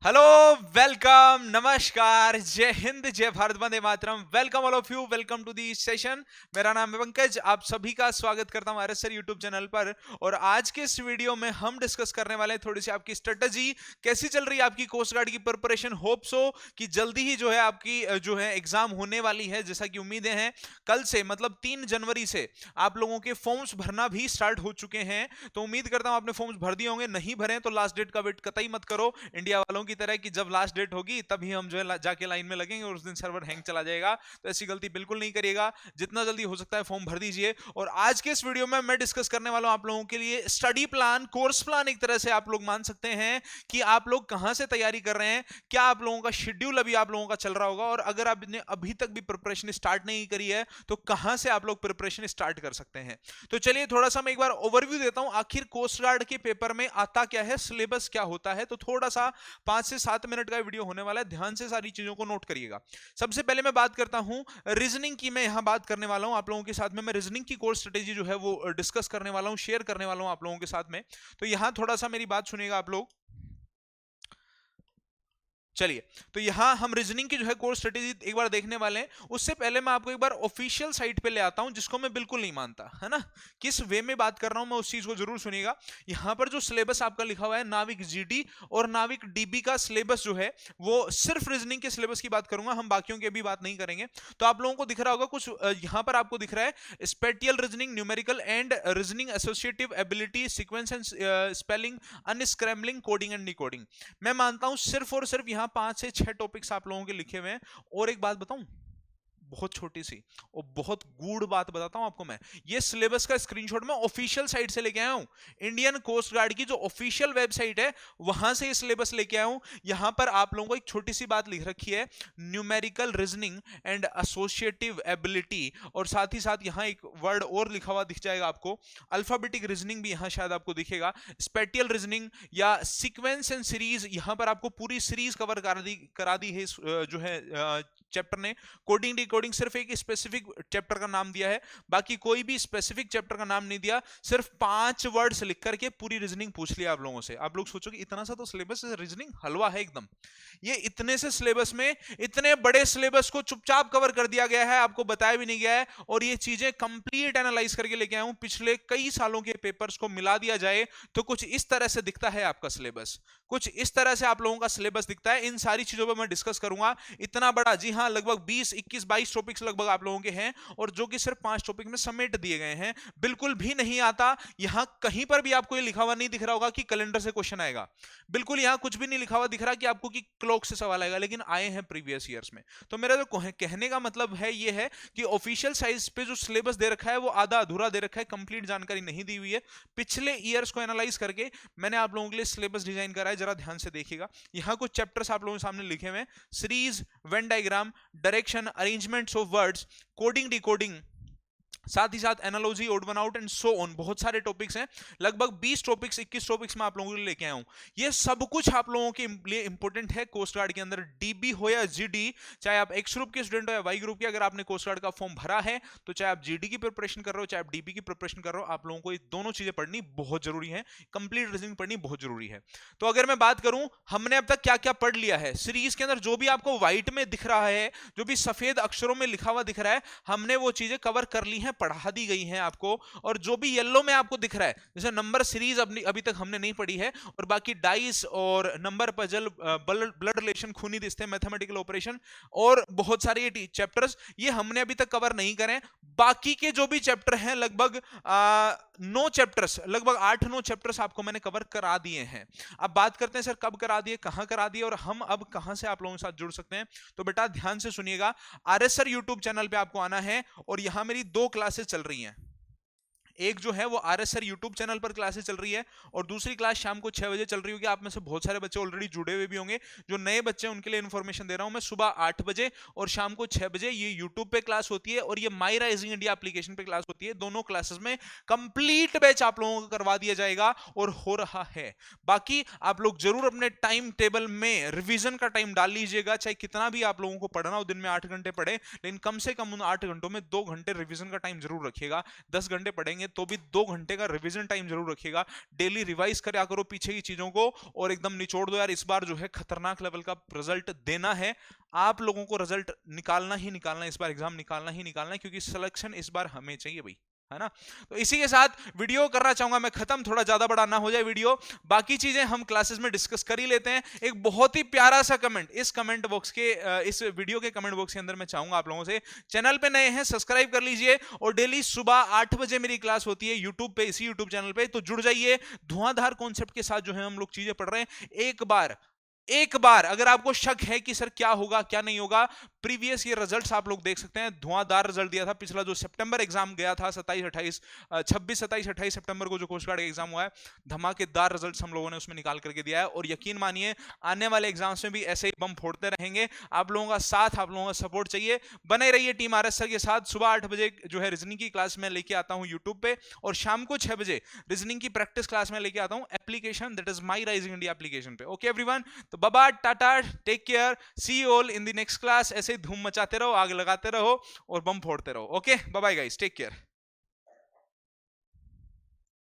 Hello, welcome, नमस्कार, जय हिंद, जय भारत, वंदे मातरम। Welcome all of you, welcome to the session. मेरा नाम है पंकज, आप सभी का स्वागत करता हूं आरएसआर यूट्यूब चैनल पर। और आज के इस वीडियो में हम डिस्कस करने वाले हैं थोड़ी सी आपकी स्ट्रेटजी, कैसी चल रही है आपकी कोस्ट गार्ड की प्रिपरेशन। होप सो कि जल्दी ही जो है आपकी जो है एग्जाम होने वाली है, जैसा कि उम्मीदें हैं। कल से मतलब 3 जनवरी से आप लोगों के फॉर्म्स भरना भी स्टार्ट हो चुके हैं। तो उम्मीद करता हूं आपने फॉर्म्स भर दिए होंगे। नहीं भरे तो लास्ट डेट का वेट कतई मत करो, इंडिया वालों की तरह कि जब लास्ट डेट होगी तभी हम जो है जाके लाइन में लगेंगे और उस दिन सर्वर हैंग चला जाएगा। तो ऐसी गलती बिल्कुल नहीं करिएगा, जितना जल्दी हो सकता है फॉर्म भर दीजिए। और आज के इस वीडियो में मैं डिस्कस करने वाला हूं आप लोगों के लिए स्टडी प्लान, कोर्स प्लान, एक तरह से आप लोग मान सकते हैं कि आप लोग कहां से तैयारी कर रहे हैं, क्या आप लोगों का शेड्यूल अभी आप लोगों का चल रहा होगा, और अगर आपने अभी तक भी प्रिपरेशन स्टार्ट नहीं करी है तो कहां से आप लोग प्रिपरेशन स्टार्ट कर सकते हैं। तो चलिए थोड़ा सा मैं एक बार ओवरव्यू देता हूं, आखिर कोस्ट गार्ड के पेपर में आता क्या है, सिलेबस क्या होता है। तो थोड़ा सा 5 से 7 मिनट का वीडियो होने वाला है, ध्यान से सारी चीजों को नोट करिएगा। सबसे पहले मैं बात करता हूं रीजनिंग की। मैं यहां बात करने वाला हूं आप लोगों के साथ में, मैं रीजनिंग की कोर्स स्ट्रेटेजी जो है वो डिस्कस करने वाला हूं, शेयर करने वाला हूं आप लोगों के साथ में। तो यहां थोड़ा सा मेरी बात सुनिएगा आप लोग। चलिए, तो यहां हम रीजनिंग की जो है कोर्स स्ट्रेटेजी एक बार देखने वाले हैं। उससे पहले मैं आपको एक बार ऑफिशियल साइट पे ले आता हूं, जिसको मैं बिल्कुल नहीं मानता, है ना। किस वे में बात कर रहा हूं मैं, उस चीज को जरूर सुनिएगा। यहां पर जो सिलेबस आपका लिखा हुआ है, नाविक जीडी और नाविक डीबी का सिलेबस जो है वो सिर्फ रीजनिंग के सिलेबस की बात करूंगा, हम बाकियों की अभी बात नहीं करेंगे। तो आप लोगों को दिख रहा होगा कुछ यहां पर आपको दिख रहा है spatial reasoning, numerical and reasoning, associative ability, sequence and spelling, unscrambling, coding and decoding. मैं मानता हूं सिर्फ और सिर्फ यहां 5 से 6 टॉपिक्स आप लोगों के लिखे हुए हैं। और एक बात बताऊं, बहुत छोटी सी और बहुत गूढ़ बात बताता हूं आपको मैं। ये सिलेबस का स्क्रीनशॉट मैं ऑफिशियल साइट से लेके आया हूं, इंडियन कोस्ट गार्ड की जो ऑफिशियल वेबसाइट है वहां से ये सिलेबस लेके आया हूं। यहां पर आप लोगों को एक छोटी सी बात लिख रखी है, numerical reasoning and associative ability, और साथ ही साथ यहां एक वर्ड और लिखा हुआ दिख जाएगा आपको, अल्फाबेटिक रीजनिंग भी यहां शायद आपको दिखेगा, स्पेटियल रीजनिंग या सीक्वेंस एंड सीरीज, यहां पर आपको पूरी सीरीज कवर करा दी है जो है चैप्टर ने। कोडिंग डिकोडिंग सिर्फ एक स्पेसिफिक चैप्टर का नाम दिया है, बाकी कोई भी स्पेसिफिक चैप्टर का नाम नहीं दिया। सिर्फ 5 वर्ड्स लिख करके पूरी रीजनिंग पूछ लिया आप लोगों से। आप लोग सोचोगे इतना सा तो सिलेबस, रीजनिंग हलवा है एकदम। ये इतने से सिलेबस में, इतने बड़े सिलेबस को चुपचाप कवर कर दिया गया है, आपको बताया भी नहीं गया है। और ये चीजें कंप्लीट एनालाइज करके लेके आया हूं, पिछले कई सालों के पेपर्स को मिला दिया जाए तो कुछ इस तरह से दिखता है आपका सिलेबस, कुछ इस तरह से आप लोगों का सिलेबस दिखता है। इन सारी चीजों पर मैं डिस्कस करूंगा। इतना बड़ा, जी हाँ, लगभग 20, 21, 22 टॉपिक्स लगभग आप लोगों के हैं, और जो कि सिर्फ 5 टॉपिक में समेट दिए गए हैं। बिल्कुल भी नहीं आता, यहां कहीं पर भी आपको ये लिखा हुआ नहीं दिख रहा होगा कि कैलेंडर से क्वेश्चन आएगा। बिल्कुल यहां कुछ भी नहीं लिखा हुआ दिख रहा कि आपको कि क्लॉक से सवाल आएगा, लेकिन आए हैं प्रीवियस ईयर्स में। तो मेरा जो कहने का मतलब है ये है कि ऑफिशियल साइज पे जो सिलेबस दे रखा है वो आधा अधूरा दे रखा है, कंप्लीट जानकारी नहीं दी हुई है। पिछले ईयर्स को एनालाइज करके मैंने आप लोगों के लिए सिलेबस डिजाइन करा है, जरा ध्यान से देखिएगा। यहां कुछ चैप्टर्स आप लोगों के सामने लिखे हुए हैं, series, Venn diagram, direction, arrangements of words, coding decoding, साथ ही साथ analogy, odd one out and so on. बहुत सारे टॉपिक्स हैं, लगभग 20 टॉपिक्स, 21 टॉपिक्स मैं आप लोगों के लिए लेके आया हूं। ये सब कुछ आप लोगों के लिए इंपॉर्टेंट है कोस्ट गार्ड के अंदर, डीबी हो या जीडी। चाहे आप एक्स ग्रुप के स्टूडेंट हो या वाई ग्रुप के, अगर आपने कोस्ट गार्ड का फॉर्म भरा है तो चाहे आप जीडी की प्रिपरेशन कर रहे हो चाहे आप डीबी की प्रिपरेशन कर रहे हो, आप लोगों को ये दोनों चीजें पढ़नी बहुत जरूरी है, कंप्लीट रीजनिंग पढ़नी बहुत जरूरी है। तो अगर मैं बात करूं हमने अब तक क्या क्या पढ़ लिया है, सीरीज के अंदर जो भी आपको व्हाइट में दिख रहा है, जो भी सफेद अक्षरों में लिखा हुआ दिख रहा है, हमने वो चीजें कवर कर ली हैं, पढ़ा दी गई हैं आपको। और जो भी येलो में आपको दिख रहा है, जैसे नंबर सीरीज अभी तक हमने नहीं पढ़ी है, और बाकी डाइस और नंबर पजल, ब्लड रिलेशन, खूनी रिश्ते, मैथमेटिकल ऑपरेशन और बहुत सारे ये चैप्टर्स, ये हमने अभी तक कवर नहीं करे। बाकी के जो भी चैप्टर हैं, लगभग 9 चैप्टर्स, लगभग 8-9 चैप्टर्स आपको मैंने कवर करा दिए हैं। अब बात करते हैं सर कब करा दिए, कहां करा दिए, और हम अब कहां से आप लोगों के साथ जुड़ सकते हैं। तो बेटा ध्यान से सुनिएगा, आरएसआर यूट्यूब चैनल पे आपको आना है, और यहां मेरी 2 क्लासेस चल रही हैं। एक जो है वो आरएसआर यूट्यूब चैनल पर क्लासेस चल रही है, और दूसरी क्लास शाम को 6 बजे चल रही होगी। आप में से बहुत सारे बच्चे ऑलरेडी जुड़े हुए भी होंगे, जो नए बच्चे हैं उनके लिए इन्फॉर्मेशन दे रहा हूं मैं। सुबह 8 बजे और शाम को 6 बजे ये यूट्यूब पे क्लास होती है, और ये माई राइजिंग इंडिया एप्लीकेशन पे क्लास होती है। दोनों क्लासेस में कंप्लीट बैच आप लोगों को करवा दिया जाएगा, और हो रहा है। बाकी आप लोग जरूर अपने टाइम टेबल में रिवीजन का टाइम डाल लीजिएगा, चाहे कितना भी आप लोगों को पढ़ना हो, दिन में 8 घंटे पढ़े, लेकिन कम से कम उन 8 घंटों में 2 घंटे रिवीजन का टाइम जरूर रखिएगा। 10 घंटे पढ़ेंगे तो भी 2 घंटे का रिवीजन टाइम जरूर रखिएगा। डेली रिवाइज करा करो पीछे की चीजों को और एकदम निचोड़ दो यार। इस बार जो है खतरनाक लेवल का रिजल्ट देना है आप लोगों को, रिजल्ट निकालना ही निकालना है इस बार, एग्जाम निकालना ही निकालना है, क्योंकि सिलेक्शन इस बार हमें चाहिए भाई, है ना। तो इसी के साथ वीडियो करना चाहूंगा मैं खत्म, थोड़ा ज्यादा बड़ा ना हो जाए वीडियो। बाकी चीजें हम क्लासेस में डिस्कस कर ही लेते हैं। एक बहुत ही प्यारा सा कमेंट इस कमेंट बॉक्स के इस वीडियो के कमेंट बॉक्स के अंदर मैं चाहूंगा आप लोगों से, चैनल पे नए हैं सब्सक्राइब कर लीजिए और डेली सुबह 8 बजे मेरी क्लास होती है यूट्यूब पे, इसी यूट्यूब चैनल पे, तो जुड़ जाइए। धुआंधार कॉन्सेप्ट के साथ जो है हम लोग चीजें पढ़ रहे हैं। एक बार अगर आपको शक है कि सर क्या होगा क्या नहीं होगा, प्रीवियस ईयर रिजल्ट्स आप लोग देख सकते हैं। धुआंधार रिजल्ट दिया था पिछला जो सितंबर एग्जाम गया था 26 28 सितंबर को जो कोस्ट गार्ड का एग्जाम हुआ है, धमाकेदार रिजल्ट्स हम लोगों ने उसमें निकाल करके दिया है। और यकीन मानिए आने वाले एग्जाम्स में भी ऐसे ही बम फोड़ते रहेंगे। आप लोगों का साथ, आप लोगों का सपोर्ट चाहिए। बने रहिए टीम आर एस सर के साथ। सुबह 8 बजे जो है रीजनिंग की क्लास में लेके आता हूं यूट्यूब पे, और शाम को 6 बजे रीजनिंग की प्रैक्टिस क्लास में लेके आता हूं application, that is my Rising India application पे। ओके एवरीवन, तो bye tata, take care, see you all in the next class. ऐसे ही धूम मचाते रहो, आग लगाते रहो और बम फोड़ते रहो। Okay bye bye guys, take care.